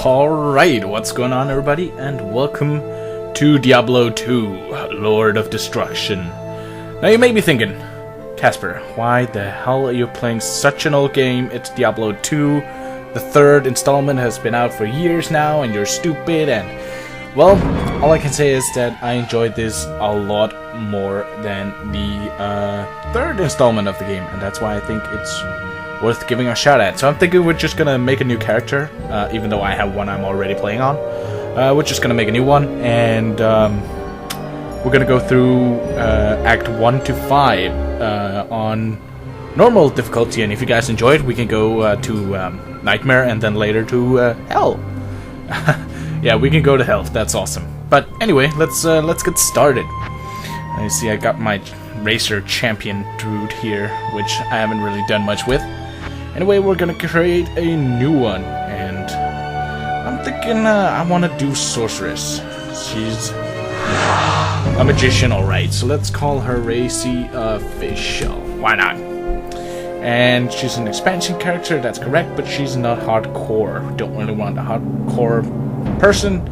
Alright, what's going on everybody, and welcome to Diablo 2, Lord of Destruction. Now you may be thinking, Casper, why the hell are you playing such an old game? It's Diablo 2, the third installment has been out for years now, and you're stupid, and... well, all I can say is that I enjoyed this a lot more than the third installment of the game, and that's why I think it's worth giving a shout at. So I'm thinking we're just gonna make a new character, even though I have one I'm already playing on. We're just gonna make a new one, and we're gonna go through Act 1 to 5 on normal difficulty, and if you guys enjoy it, we can go to Nightmare and then later to Hell. Yeah, we can go to Hell. That's awesome. But anyway, let's get started. You see, I got my Racer Champion Druid here, which I haven't really done much with. Anyway, we're gonna create a new one, and I'm thinking I want to do Sorceress. She's a magician, alright, so let's call her RazyOfficial. Why not? And she's an expansion character, that's correct, but she's not hardcore. Don't really want a hardcore person.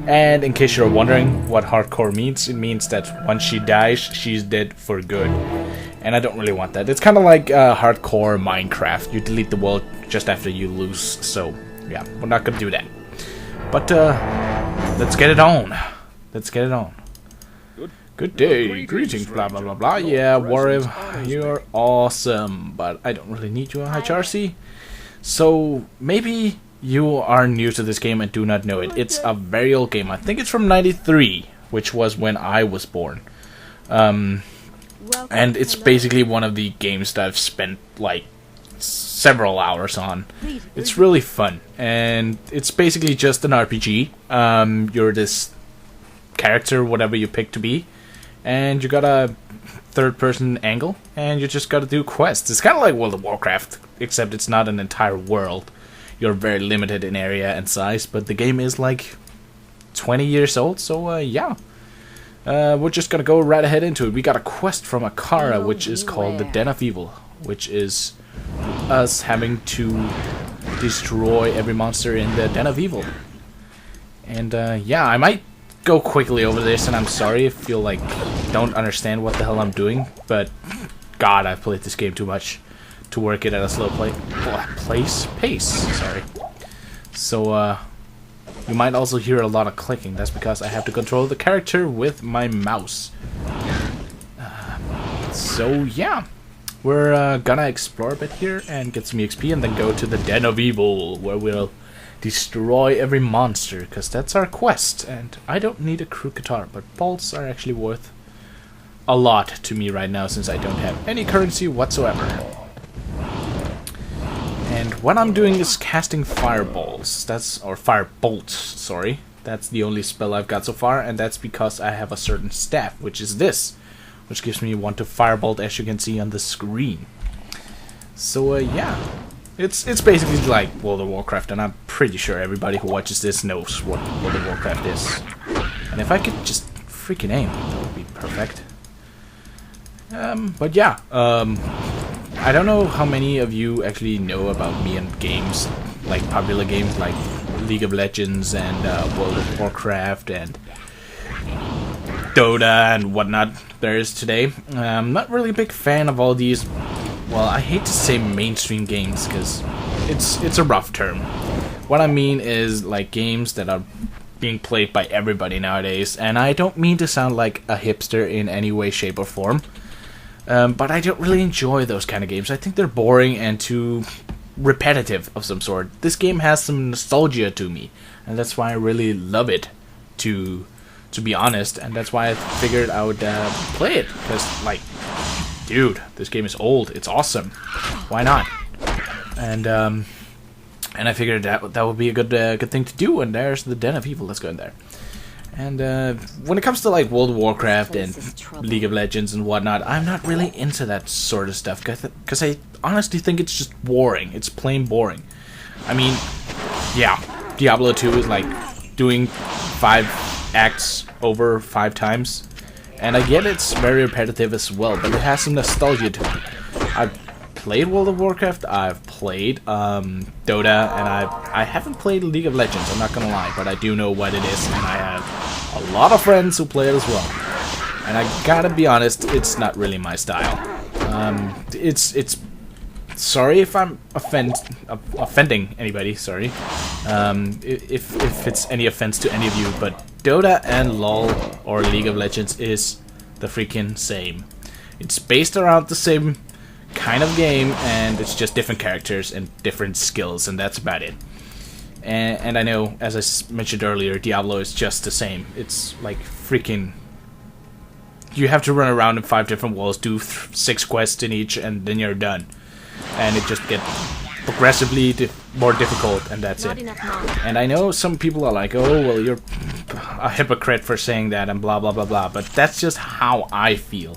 And in case you're wondering what hardcore means, it means that once she dies, she's dead for good. And I don't really want that. It's kind of like hardcore Minecraft. You delete the world just after you lose. So, yeah, we're not going to do that. But, let's get it on. Let's get it on. Good day. Greetings, blah, blah, blah, blah. Yeah, Warcraft, you're awesome. But I don't really need you on HRC. So, maybe you are new to this game and do not know it. It's a very old game. I think it's from '93, which was when I was born. And it's basically one of the games that I've spent, like, several hours on. It's really fun, and it's basically just an RPG. You're this character, whatever you pick to be, and you got a third-person angle, and you just gotta do quests. It's kind of like World of Warcraft, except it's not an entire world. You're very limited in area and size, but the game is, like, 20 years old, so, yeah. We're just gonna go right ahead into it. We got a quest from Akara, which is called the Den of Evil, which is us having to destroy every monster in the Den of Evil. And yeah, I might go quickly over this, and I'm sorry if you like don't understand what the hell I'm doing, but God, I've played this game too much to work it at a slow pace. Sorry. So you might also hear a lot of clicking. That's because I have to control the character with my mouse. So yeah, we're gonna explore a bit here and get some EXP and then go to the Den of Evil, where we'll destroy every monster, because that's our quest. And I don't need a crew guitar, but bolts are actually worth a lot to me right now since I don't have any currency whatsoever. And what I'm doing is casting fireballs. Or firebolts, sorry. That's the only spell I've got so far, and that's because I have a certain staff, which is this, which gives me 1 to firebolt, as you can see on the screen. So yeah, it's basically like World of Warcraft, and I'm pretty sure everybody who watches this knows what World of Warcraft is. And if I could just freaking aim, that would be perfect. But yeah, I don't know how many of you actually know about me and games, like popular games like League of Legends and World of Warcraft and Dota and whatnot there is today. I'm not really a big fan of all these, well, I hate to say mainstream games because it's a rough term. What I mean is like games that are being played by everybody nowadays, and I don't mean to sound like a hipster in any way, shape or form. But I don't really enjoy those kind of games. I think they're boring and too repetitive of some sort. This game has some nostalgia to me, and that's why I really love it, to be honest. And that's why I figured I would play it, because, like, dude, this game is old. It's awesome. Why not? And I figured that would be a good thing to do. And there's the Den of Evil. Let's go in there. And when it comes to like World of Warcraft and League of Legends and whatnot, I'm not really into that sort of stuff, because I honestly think it's just boring. It's plain boring. I mean, yeah, Diablo 2 is like doing 5 acts over 5 times, and I get it's very repetitive as well, but it has some nostalgia to it. I played World of Warcraft, I've played Dota, and I haven't played League of Legends, I'm not gonna lie, but I do know what it is, and I have a lot of friends who play it as well. And I gotta be honest, it's not really my style. It's sorry if I'm offending anybody, sorry. If it's any offense to any of you, but Dota and LoL or League of Legends is the freaking same. It's based around the same kind of game, and it's just different characters and different skills, and that's about it. And I know, as I mentioned earlier, Diablo is just the same. It's like freaking... You have to run around in 5 different walls, do 6 quests in each, and then you're done. And it just gets progressively more difficult, and that's it. And I know some people are like, oh, well, you're a hypocrite for saying that, and blah, blah, blah, blah. But that's just how I feel.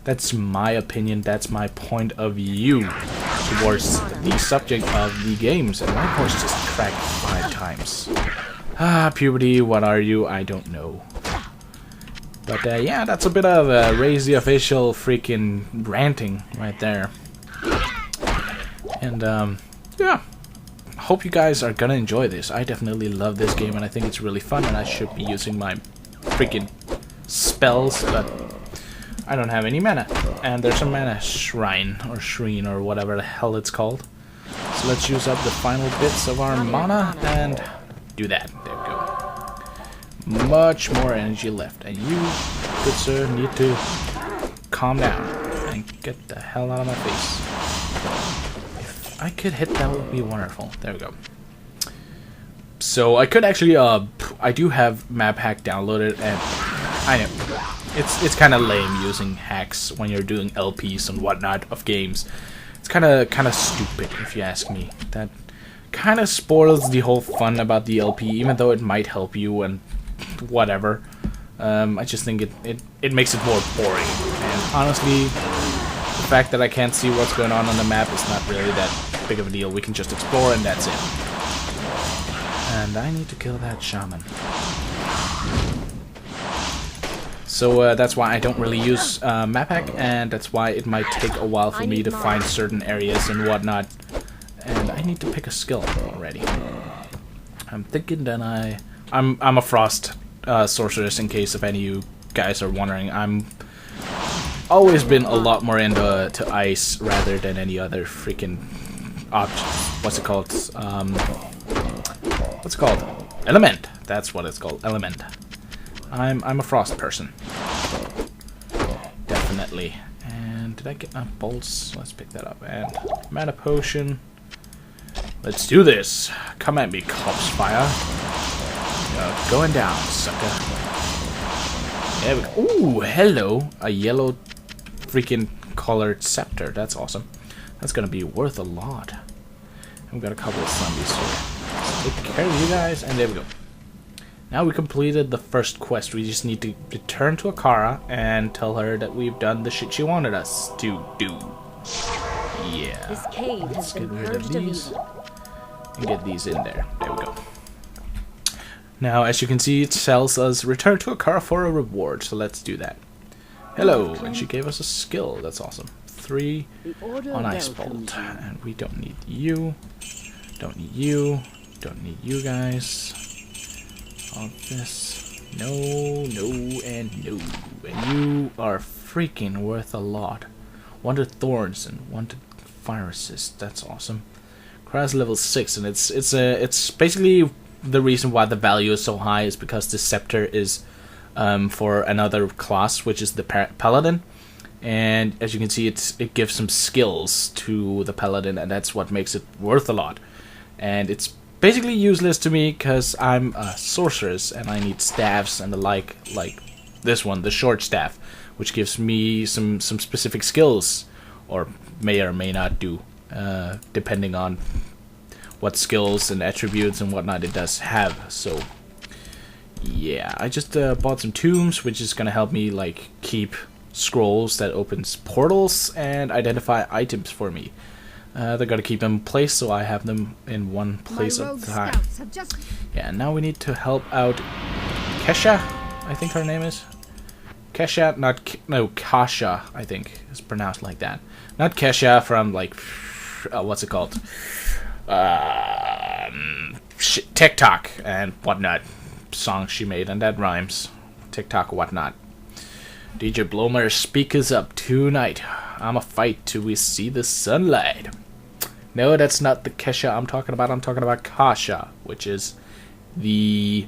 That's my opinion, that's my point of view towards the subject of the games. And my voice just cracked 5 times. Ah, puberty, what are you? I don't know. But yeah, that's a bit of RazyOfficial freaking ranting right there. And yeah, hope you guys are gonna enjoy this. I definitely love this game, and I think it's really fun, and I should be using my freaking spells, but I don't have any mana. And there's a mana shrine, or shrine, or whatever the hell it's called. So let's use up the final bits of our mana, and do that. There we go. Much more energy left, and you, good sir, need to calm down and get the hell out of my face. If I could hit that, would be wonderful. There we go. So I could actually I do have map hack downloaded, and I know it's kind of lame using hacks when you're doing LPs and whatnot of games. It's kind of stupid, if you ask me. That kind of spoils the whole fun about the LP, even though it might help you and whatever. I just think it makes it more boring. And honestly, the fact that I can't see what's going on the map is not really that big of a deal. We can just explore, and that's it. And I need to kill that shaman. So that's why I don't really use map hack, and that's why it might take a while for me to find certain areas and whatnot. And I need to pick a skill already. I'm thinking that I'm a frost sorceress, in case if any of you guys are wondering. I'm always been a lot more into ice rather than any other freaking object. What's it called? What's it called? Element. That's what it's called. Element. I'm a frost person. Definitely. And did I get enough bolts? Let's pick that up. And mana potion. Let's do this. Come at me, corpse fire. Going down, sucker. There we go. Ooh, hello. A yellow freaking colored scepter. That's awesome. That's gonna be worth a lot. We've got a couple of zombies here. Take care of you guys, and there we go. Now we completed the first quest. We just need to return to Akara and tell her that we've done the shit she wanted us to do. Yeah. This cave Let's has get been rid of purged these and get these in there. There we go. Now, as you can see, it tells us return to Akara for a reward. So let's do that. Hello, and she gave us a skill. That's awesome. 3 on Ice Bolt, and we don't need you. Don't need you. Don't need you guys. All this. No, no, and no. And you are freaking worth a lot. 1 to Thorns and 1 to Fire Resist. That's awesome. Kara's level 6, and it's basically the reason why the value is so high is because the scepter is for another class, which is the paladin. And as you can see, it gives some skills to the paladin, and that's what makes it worth a lot. And it's basically useless to me because I'm a sorceress and I need staffs and the like this one, the short staff, which gives me some specific skills, or may not do, depending on what skills and attributes and whatnot it does have. So yeah, I just bought some tombs, which is gonna help me like keep scrolls that opens portals and identify items for me. They're gonna keep them in place, so I have them in one place at a time. Yeah, now we need to help out Kesha, I think her name is. Kesha, no, Kasha, I think is pronounced like that. Not Kesha from like, what's it called? TikTok and whatnot. Songs she made, and that rhymes. TikTok, whatnot. DJ Blomer, speak us up tonight. I'ma fight till we see the sunlight. No, that's not the Kesha I'm talking about. I'm talking about Kasha, which is the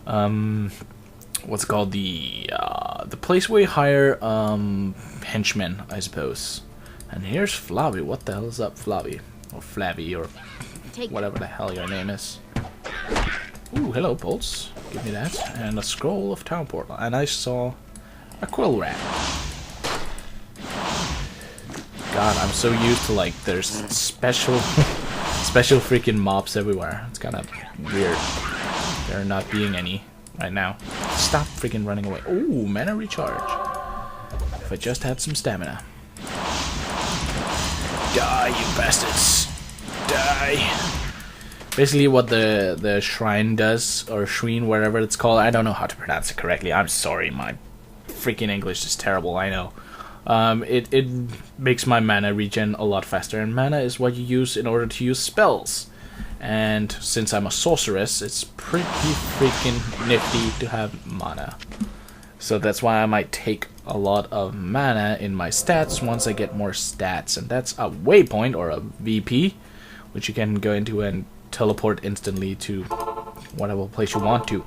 what's it called, the place where you hire henchmen, I suppose. And here's Flavie. What the hell is up, Flavie? Or Flavie, or whatever the hell your name is. Ooh, hello, Pulse. Give me that. And a scroll of town portal. And I saw a quill rat. God, I'm so used to, like, there's special special freaking mobs everywhere. It's kind of weird there not being any right now. Stop freaking running away. Ooh, mana recharge. If I just had some stamina. Die, you bastards. Die. Basically what the shrine does, or shrine, whatever it's called, I don't know how to pronounce it correctly. I'm sorry, my freaking English is terrible, I know. It makes my mana regen a lot faster, and mana is what you use in order to use spells. And since I'm a sorceress, it's pretty freaking nifty to have mana. So that's why I might take a lot of mana in my stats once I get more stats. And that's a waypoint, or a VP, which you can go into and teleport instantly to whatever place you want to.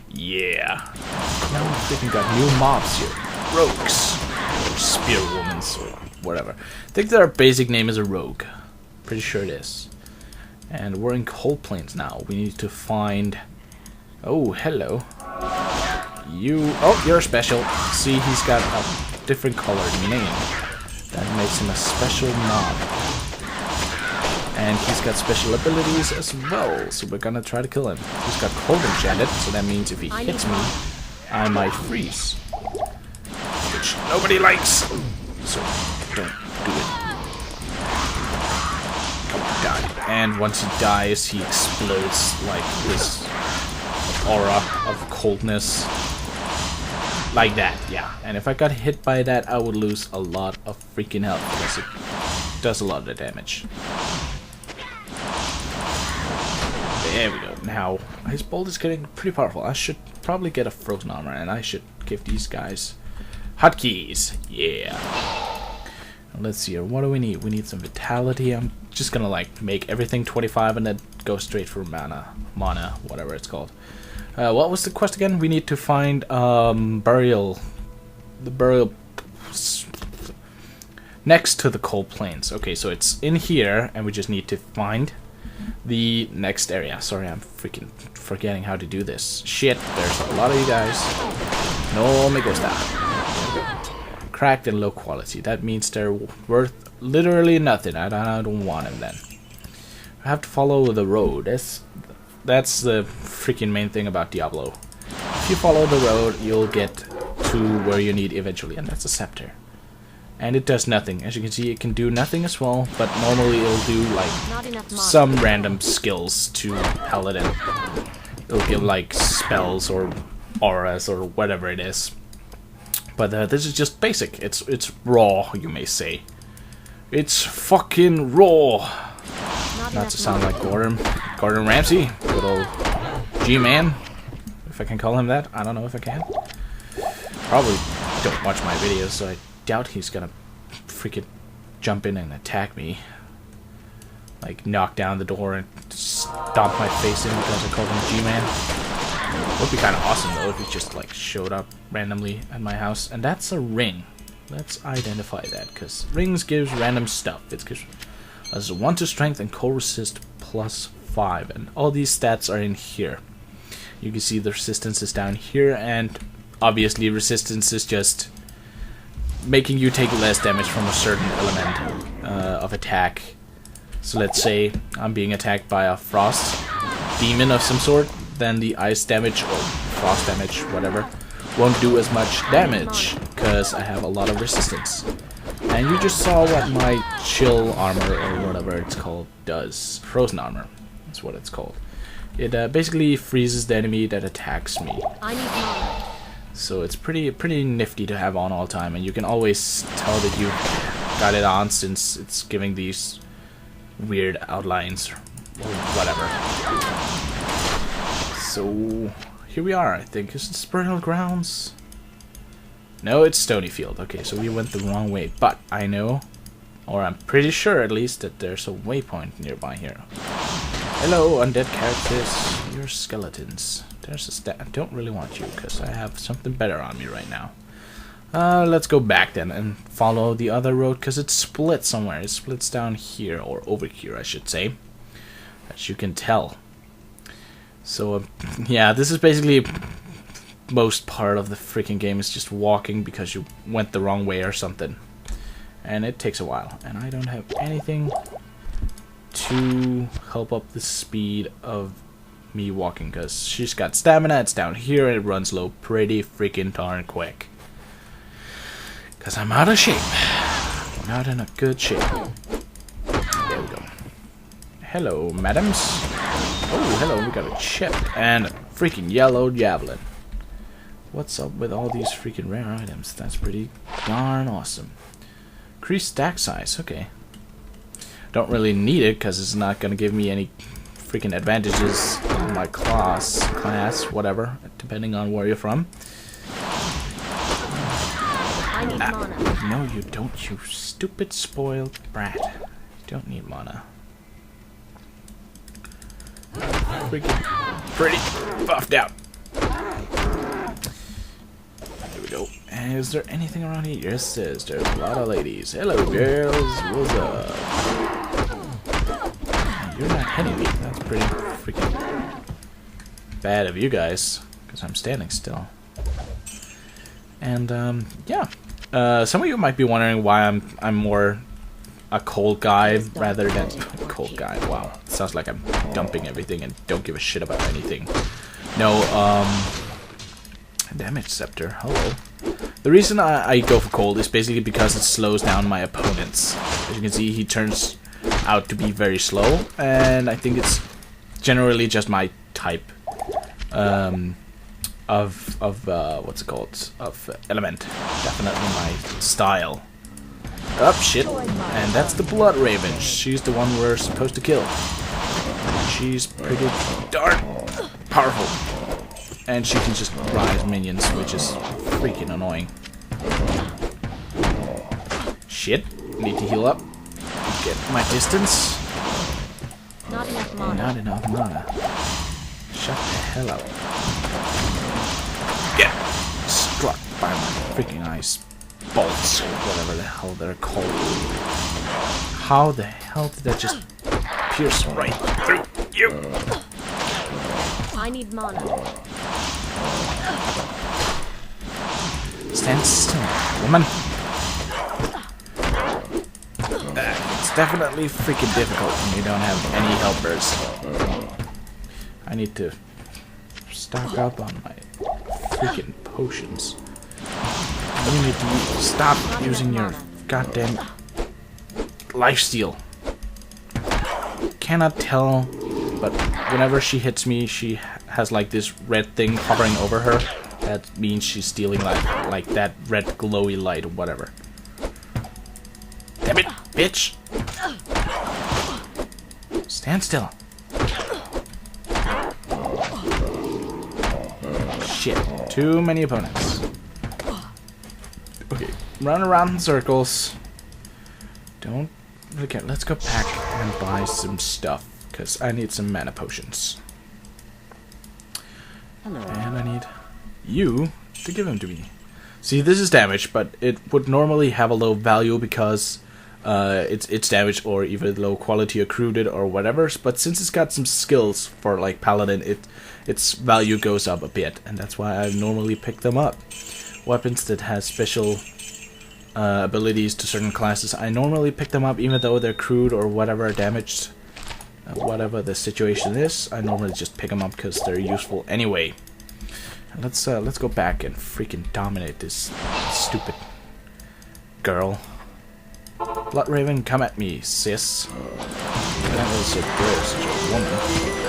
Yeah. Now we freaking got new mobs here. Rogues. Or spearwomans, or whatever. I think their basic name is a rogue. Pretty sure it is. And we're in Cold Plains now. We need to find... Oh, hello. You... Oh, you're special. See, he's got a different colored name. That makes him a special mob. And he's got special abilities as well, so we're gonna try to kill him. He's got cold enchanted, so that means if he hits me, I might freeze. Which nobody likes, so don't do it. Come on, die. And once he dies, he explodes like this aura of coldness. Like that, yeah. And if I got hit by that, I would lose a lot of freaking health, because it does a lot of damage. There we go. Now, his bolt is getting pretty powerful. I should probably get a frozen armor, and I should give these guys hotkeys. Yeah. Let's see here. What do we need? We need some vitality. I'm just gonna, like, make everything 25 and then go straight for mana, whatever it's called. What was the quest again? We need to find burial. The burial next to the Cold Plains. Okay, so it's in here, and we just need to find the next area. Sorry, I'm freaking forgetting how to do this. Shit, there's a lot of you guys. No me gusta. Cracked and low quality. That means they're worth literally nothing. I don't want them then. I have to follow the road. That's the freaking main thing about Diablo. If you follow the road, you'll get to where you need eventually, and that's a scepter. And it does nothing. As you can see, it can do nothing as well, but normally it'll do like some random skills to Paladin. It'll give like spells or auras or whatever it is. But this is just basic. It's raw, you may say. It's fucking raw. Not to sound like Gordon Ramsay, good old G-Man, if I can call him that. I don't know if I can. Probably don't watch my videos, so I doubt he's gonna freaking jump in and attack me. Like, knock down the door and stomp my face in because I called him G-Man. Would be kind of awesome, though, if he just, like, showed up randomly at my house. And that's a ring. Let's identify that, because rings gives random stuff. It gives us 1 to strength and cold resist +5. And all these stats are in here. You can see the resistance is down here, and obviously resistance is just making you take less damage from a certain element of attack. So let's say I'm being attacked by a frost demon of some sort, then the ice damage or frost damage, whatever, won't do as much damage because I have a lot of resistance. And you just saw what my chill armor, or whatever it's called, does. Frozen armor, that's what it's called. It basically freezes the enemy that attacks me. So it's pretty nifty to have on all the time, and you can always tell that you got it on since it's giving these weird outlines or whatever. So here we are. I think is it Spurnal Grounds? No, it's Stonyfield. Okay, so we went the wrong way, but I know, or I'm pretty sure at least, that there's a waypoint nearby here. Hello, undead characters. You're skeletons. There's a stat. I don't really want you because I have something better on me right now. Let's go back then and follow the other road because it splits somewhere. It splits down here, or over here, I should say, as you can tell. So yeah, this is basically most part of the freaking game is just walking because you went the wrong way or something, and it takes a while. And I don't have anything to help up the speed of me walking because she's got stamina. It's down here and it runs low pretty freaking darn quick. Because I'm out of shape. Not in a good shape. There we go. Hello, madams. Oh, hello, we got a chip and a freaking yellow javelin. What's up with all these freaking rare items? That's pretty darn awesome. Increase stack size, okay. Don't really need it because it's not gonna give me any freaking advantages in my class, whatever, depending on where you're from. I need mana. No, you don't, you stupid spoiled brat. You don't need mana. Freaking pretty buffed out. There we go. And is there anything around here? Yes, there's a lot of ladies. Hello, girls. What's up? You're not hitting me. That's pretty freaking bad of you guys, because I'm standing still. And yeah. Some of you might be wondering why I'm more a cold guy rather than cold guy. Wow, it sounds like I'm dumping everything and don't give a shit about anything. No, damage scepter. Hello. The reason I go for cold is basically because it slows down my opponents. As you can see, he turns out to be very slow, and I think it's generally just my type of what's it called, of element. Definitely my style. Oh shit, and that's the Bloodraven. She's the one we're supposed to kill. She's pretty darn powerful, and she can just rise minions, which is freaking annoying. Shit, need to heal up. Get my distance. Not enough mana. Not enough mana. Shut the hell up. Get struck by my freaking ice bolts, or whatever the hell they're called. How the hell did that just pierce right through you? I need mana. Stand still, woman. It's definitely freaking difficult when you don't have any helpers. I need to stock up on my freaking potions. You need to stop using your goddamn lifesteal. Cannot tell, but whenever she hits me, she has like this red thing hovering over her. That means she's stealing like that red glowy light or whatever. Damn it, bitch! Stand still. Shit, too many opponents. Okay, run around in circles. Don't really care. Let's go back and buy some stuff, because I need some mana potions. Hello. And I need you to give them to me. See, this is damage, but it would normally have a low value because it's damage or even low quality accrued or whatever. But since it's got some skills for like paladin, its value goes up a bit, and that's why I normally pick them up. Weapons that has special abilities to certain classes, I normally pick them up even though they're crude or whatever, damaged. Whatever the situation is, I normally just pick them up because they're useful anyway. Let's go back and freaking dominate this stupid girl. Bloodraven, come at me, sis. That was a girl, such a woman.